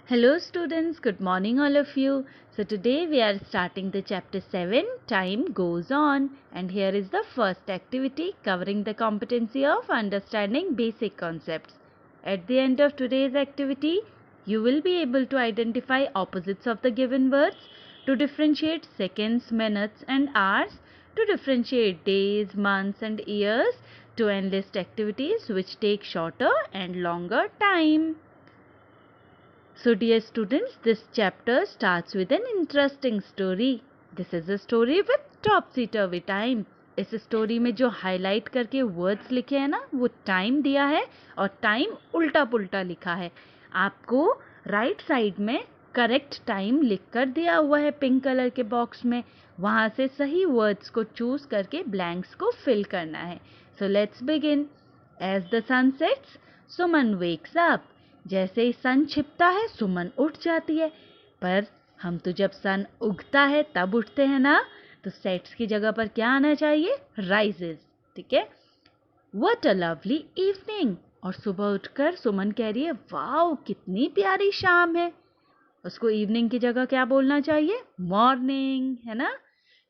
Hello students, good morning all of you. So today we are starting the chapter 7, Time Goes On, and here is the first activity covering the competency of understanding basic concepts. At the end of today's activity, you will be able to identify opposites of the given words, to differentiate seconds, minutes and hours, to differentiate days, months and years, to enlist activities which take shorter and longer time. So dear students, this chapter starts with an interesting story. This is a story with topsy-turvy time. इस story में जो highlight करके words लिखे हैं ना, वो time दिया है और टाइम उल्टा पुल्टा लिखा है. आपको राइट साइड में करेक्ट टाइम लिख कर दिया हुआ है पिंक कलर के बॉक्स में. वहाँ से सही वर्ड्स को चूज करके ब्लैंक्स को फिल करना है. So let's begin. As the sun sets, Suman wakes up. जैसे ही सन छिपता है सुमन उठ जाती है. पर हम तो जब सन उगता है तब उठते हैं ना, तो सेट्स की जगह पर क्या आना चाहिए? राइजेस. ठीक है. What a lovely evening. और सुबह उठकर सुमन कह रही है, वाओ कितनी प्यारी शाम है. उसको इवनिंग की जगह क्या बोलना चाहिए? मॉर्निंग, है ना.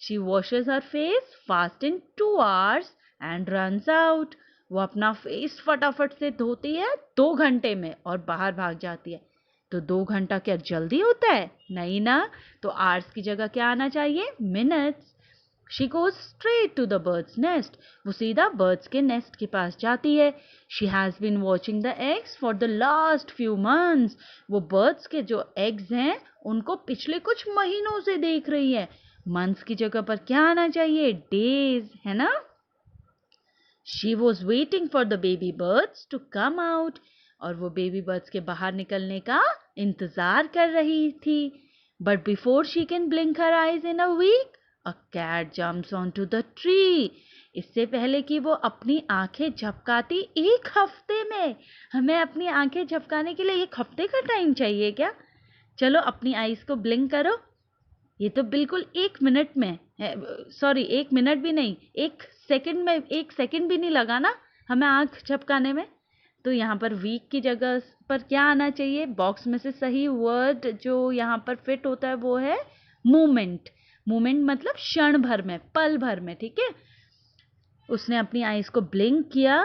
She washes her face fast in 2 hours and runs out. वो अपना फेस फटाफट से धोती है 2 घंटे में और बाहर भाग जाती है. तो 2 घंटा क्या जल्दी होता है? नहीं ना. तो आवर्स की जगह क्या आना चाहिए? Minutes. She goes straight to the birds nest. वो सीधा बर्ड्स के नेस्ट के पास जाती है. She has been watching the eggs for the last few months. वो बर्ड्स के जो एग्स हैं उनको पिछले कुछ महीनों से देख रही है. मंथ्स की जगह पर क्या आना चाहिए? डेज, है ना. She was waiting for the baby birds to come out. और वो बेबी बर्ड्स के बाहर निकलने का इंतजार कर रही थी. But before she can blink her eyes in a week, a cat jumps onto the tree. इससे पहले कि वो अपनी आंखें झपकाती 1 हफ्ते में. हमें अपनी आंखें झपकाने के लिए 1 हफ्ते का टाइम चाहिए क्या? चलो अपनी आईज को ब्लिंक करो. ये तो बिल्कुल 1 मिनट में है. सॉरी, 1 मिनट भी नहीं, 1 सेकंड में, 1 सेकंड भी नहीं लगा ना हमें आंख झपकाने में. तो यहाँ पर वीक की जगह पर क्या आना चाहिए? बॉक्स में से सही वर्ड जो यहाँ पर फिट होता है वो है मूवमेंट. मूवमेंट मतलब क्षण भर में, पल भर में. ठीक है. उसने अपनी आईज को ब्लिंक किया.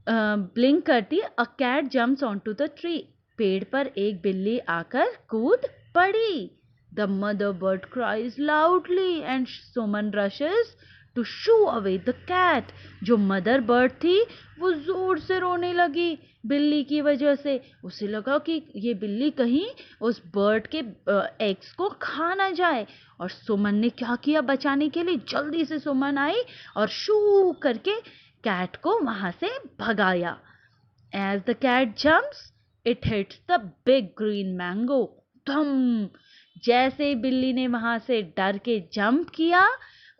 ब्लिंक करती a cat jumps onto the tree. पेड़ पर एक बिल्ली आकर कूद पड़ी. The mother bird cries loudly and Suman rushes to shoo away the cat. जो मदर बर्ड थी वो जोर से रोने लगी बिल्ली की वजह से. उसे लगा कि ये बिल्ली कहीं उस बर्ड के एग्स को खा ना जाए. और सुमन ने क्या किया बचाने के लिए? जल्दी से सुमन आई और शू करके कैट को वहां से भगाया. As the cat jumps, it hits the big green mango. धम. जैसे ही बिल्ली ने वहां से डर के जंप किया,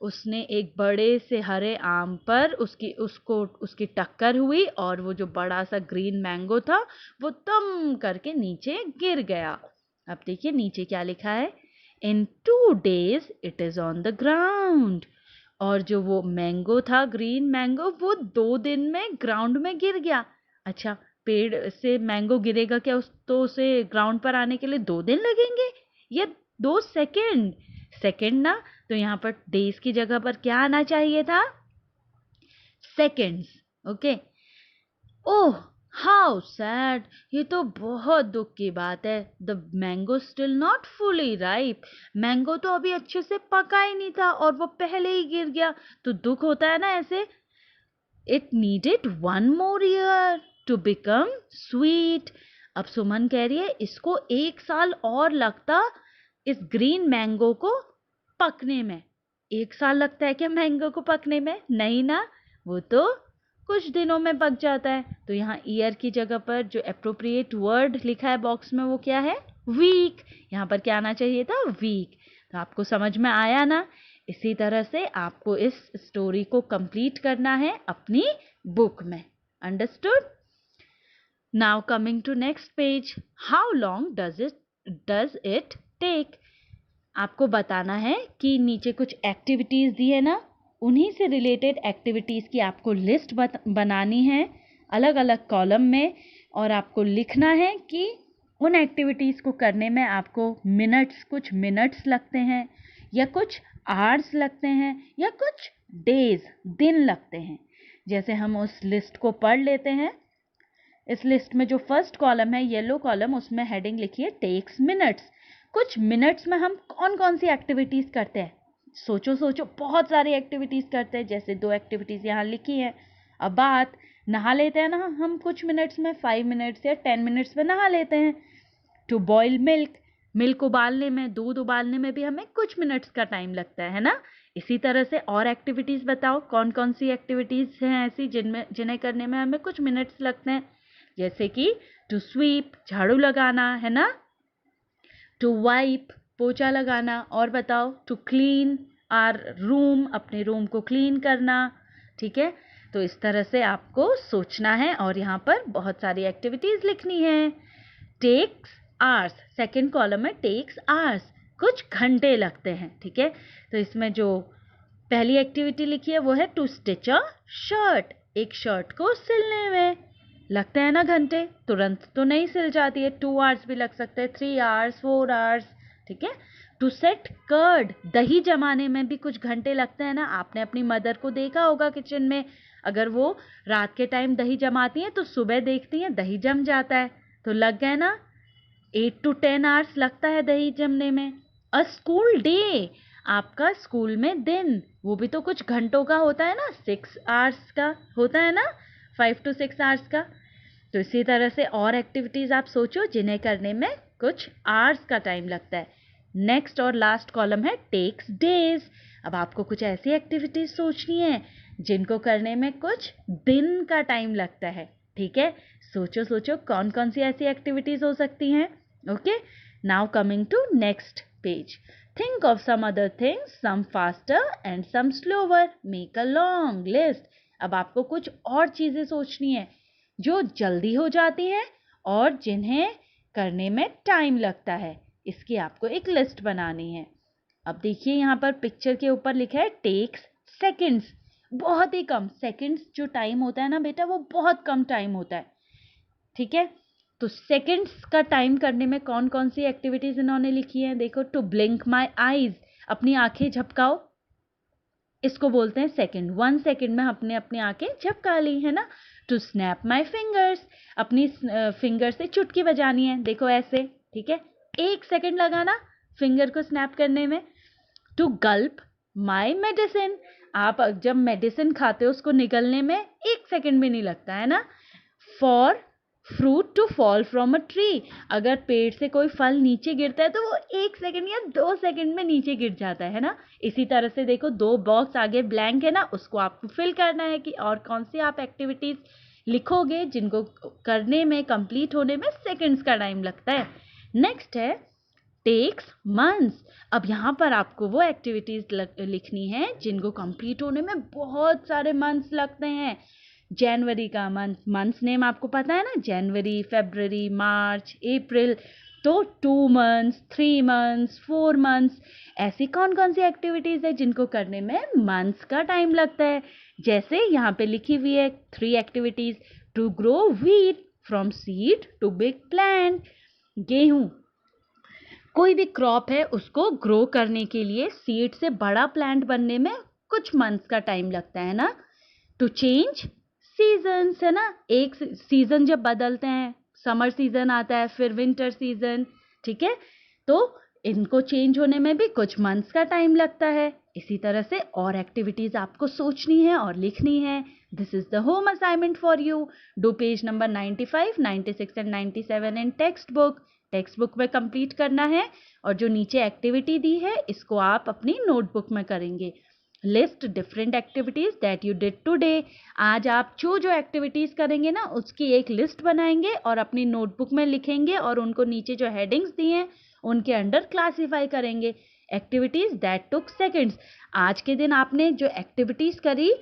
उसने एक बड़े से हरे आम पर उसकी टक्कर हुई और वो जो बड़ा सा ग्रीन मैंगो था वो दम करके नीचे गिर गया. अब देखिए नीचे क्या लिखा है? इन 2 days it is on the ground. और जो वो मैंगो था, ग्रीन मैंगो, वो 2 दिन में ग्राउंड में गिर गया. अच्छा, पेड़ से मैंगो गिरेगा क्या? तो उसे ग्राउंड पर आने के लिए 2 दिन लगेंगे या 2 सेकेंड? सेकेंड ना. तो यहाँ पर डेज की जगह पर क्या आना चाहिए था? Seconds. Okay. Oh how sad. ये तो बहुत दुख की बात है. The mango still not fully ripe. Mango तो अभी अच्छे से पका ही नहीं था और वो पहले ही गिर गया. तो दुख होता है ना ऐसे. It needed 1 more year to become sweet. अब सुमन कह रही है इसको 1 साल और लगता इस ग्रीन मैंगो को पकने में. 1 साल लगता है क्या मैंगो को पकने में? नहीं ना. वो तो कुछ दिनों में पक जाता है. तो यहाँ ईयर की जगह पर जो अप्रोप्रिएट वर्ड लिखा है बॉक्स में वो क्या है? वीक. यहाँ पर क्या आना चाहिए था? वीक. तो आपको समझ में आया ना. इसी तरह से आपको इस स्टोरी को कंप्लीट करना है अपनी बुक में. Understood? Now coming to next page. How long does it take. आपको बताना है कि नीचे कुछ एक्टिविटीज दी है ना, उन्हीं से रिलेटेड एक्टिविटीज की आपको लिस्ट बनानी है अलग अलग कॉलम में. और आपको लिखना है कि उन एक्टिविटीज़ को करने में आपको कुछ मिनट्स लगते हैं, या कुछ आवर्स लगते हैं, या कुछ डेज, दिन लगते हैं। जैसे हम उस लिस्ट को पढ़ लेते हैं। इस लिस्ट में जो फर्स्ट कॉलम है, येलो कॉलम, उसमें हेडिंग लिखी है टेक्स मिनट्स। कुछ मिनट्स में हम कौन कौन सी एक्टिविटीज़ करते हैं? सोचो, बहुत सारी एक्टिविटीज़ करते हैं। जैसे 2 एक्टिविटीज़ यहाँ लिखी हैं। अब बात, नहा लेते हैं ना हम कुछ मिनट्स में, 5 मिनट्स या 10 मिनट्स में नहा लेते हैं। टू बॉयल मिल्क उबालने में, दूध उबालने में भी हमें कुछ मिनट्स का टाइम लगता है ना। इसी तरह से और एक्टिविटीज़ बताओ, कौन कौन सी एक्टिविटीज़ हैं ऐसी जिन्हें करने में हमें कुछ मिनट्स लगते हैं? जैसे कि टू स्वीप, झाड़ू लगाना, है ना। टू वाइप, पोछा लगाना। और बताओ, टू क्लीन आर रूम, अपने रूम को क्लीन करना। ठीक है, तो इस तरह से आपको सोचना है और यहाँ पर बहुत सारी एक्टिविटीज़ लिखनी है। टेक्स आवर्स, सेकेंड कॉलम में टेक्स आवर्स, कुछ घंटे लगते हैं। ठीक है, तो इसमें जो पहली एक्टिविटी लिखी है वो है टू स्टिच अ शर्ट, एक शर्ट को सिलने में लगते हैं ना घंटे, तुरंत तो नहीं सिल जाती है। 2 आवर्स भी लग सकते हैं, 3 आवर्स, 4 आवर्स। ठीक है, टू सेट कर्ड, दही जमाने में भी कुछ घंटे लगते हैं ना। आपने अपनी मदर को देखा होगा किचन में, अगर वो रात के टाइम दही जमाती हैं तो सुबह देखती हैं दही जम जाता है, तो लग गए ना 8 to 10 आवर्स लगता है दही जमने में। अ स्कूल डे, आपका स्कूल में दिन, वो भी तो कुछ घंटों का होता है ना, 6 आवर्स का होता है ना, 5 to 6 आवर्स का। तो इसी तरह से और एक्टिविटीज़ आप सोचो जिन्हें करने में कुछ आवर्स का टाइम लगता है। नेक्स्ट और लास्ट कॉलम है टेक्स डेज। अब आपको कुछ ऐसी एक्टिविटीज़ सोचनी है जिनको करने में कुछ दिन का टाइम लगता है। ठीक है, सोचो कौन कौन सी ऐसी एक्टिविटीज़ हो सकती हैं। Okay, now coming to next page. Think of some other things, some faster and some slower, make a long list. अब आपको कुछ और चीज़ें सोचनी है जो जल्दी हो जाती हैं और जिन्हें करने में टाइम लगता है। इसकी आपको एक लिस्ट बनानी है। अब देखिए यहाँ पर पिक्चर के ऊपर लिखा है टेक्स सेकंड्स, बहुत ही कम सेकंड्स जो टाइम होता है ना बेटा, वो बहुत कम टाइम होता है। ठीक है, तो सेकंड्स का टाइम करने में कौन कौन सी एक्टिविटीज इन्होंने लिखी है? देखो, टू ब्लिंक माई आईज, अपनी आंखें झपकाओ, इसको बोलते हैं सेकंड। 1 सेकंड में अपने अपनी आंखें झपका ली, है ना। टू स्नैप माई फिंगर्स, अपनी फिंगर से चुटकी बजानी है, देखो ऐसे। ठीक है, 1 सेकंड लगा ना फिंगर को स्नैप करने में। टू गल्प माई मेडिसिन, आप जब मेडिसिन खाते हो उसको निगलने में 1 सेकंड भी नहीं लगता है ना। For fruit to fall from a tree, अगर पेड़ से कोई फल नीचे गिरता है तो वो 1 सेकंड या 2 सेकंड में नीचे गिर जाता है ना। इसी तरह से देखो, 2 बॉक्स आगे ब्लैंक है ना, उसको आपको फिल करना है कि और कौन सी आप एक्टिविटीज लिखोगे जिनको करने में, कंप्लीट होने में सेकंड्स का टाइम लगता है। नेक्स्ट है टेक्स मंथ्स। अब यहाँ पर आपको वो एक्टिविटीज लिखनी है जिनको कंप्लीट होने में बहुत सारे मंथ्स लगते हैं। जनवरी का मंथ्स नेम आपको पता है ना, जनवरी, फरवरी, मार्च, अप्रैल। तो 2 मंथ्स, 3 मंथ्स, 4 मंथ्स, ऐसी कौन कौन सी एक्टिविटीज़ है जिनको करने में मंथ्स का टाइम लगता है? जैसे यहाँ पे लिखी हुई है 3 activities. To grow wheat, from seed to big plant, गेहूँ, कोई भी क्रॉप है उसको ग्रो करने के लिए सीड से बड़ा प्लांट बनने में कुछ मंथ्स का टाइम लगता है ना। टू चेंज सीजन्स, है ना, एक सीजन जब बदलते हैं, समर सीजन आता है, फिर विंटर सीजन। ठीक है, तो इनको चेंज होने में भी कुछ मंथ्स का टाइम लगता है। इसी तरह से और एक्टिविटीज आपको सोचनी है और लिखनी है। This is the home assignment for you. Do page number 95, 96 and 97 in text book में कंप्लीट करना है। और जो नीचे एक्टिविटी दी है इसको आप अपनी नोटबुक में करेंगे। List different activities that you did today, आज आप जो जो एक्टिविटीज करेंगे ना उसकी एक लिस्ट बनाएंगे और अपनी नोटबुक में लिखेंगे और उनको नीचे जो हेडिंग्स दी हैं उनके अंडर क्लासीफाई करेंगे। एक्टिविटीज दैट टुक सेकंड्स, आज के दिन आपने जो एक्टिविटीज करी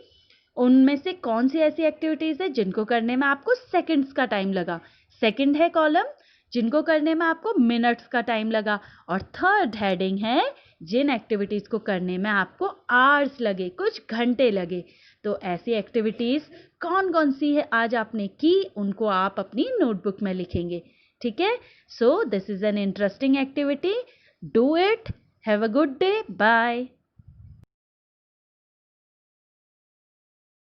उनमें से कौन सी ऐसी एक्टिविटीज है जिनको करने में आपको सेकंड्स का टाइम लगा। सेकंड है कॉलम, जिनको करने में आपको मिनट्स का टाइम लगा। और थर्ड हेडिंग है जिन एक्टिविटीज़ को करने में आपको आवर्स लगे, कुछ घंटे लगे। तो ऐसी एक्टिविटीज़ कौन कौन सी है आज आपने की, उनको आप अपनी नोटबुक में लिखेंगे। ठीक है. So this is an interesting activity. Do it. Have a good day. Bye.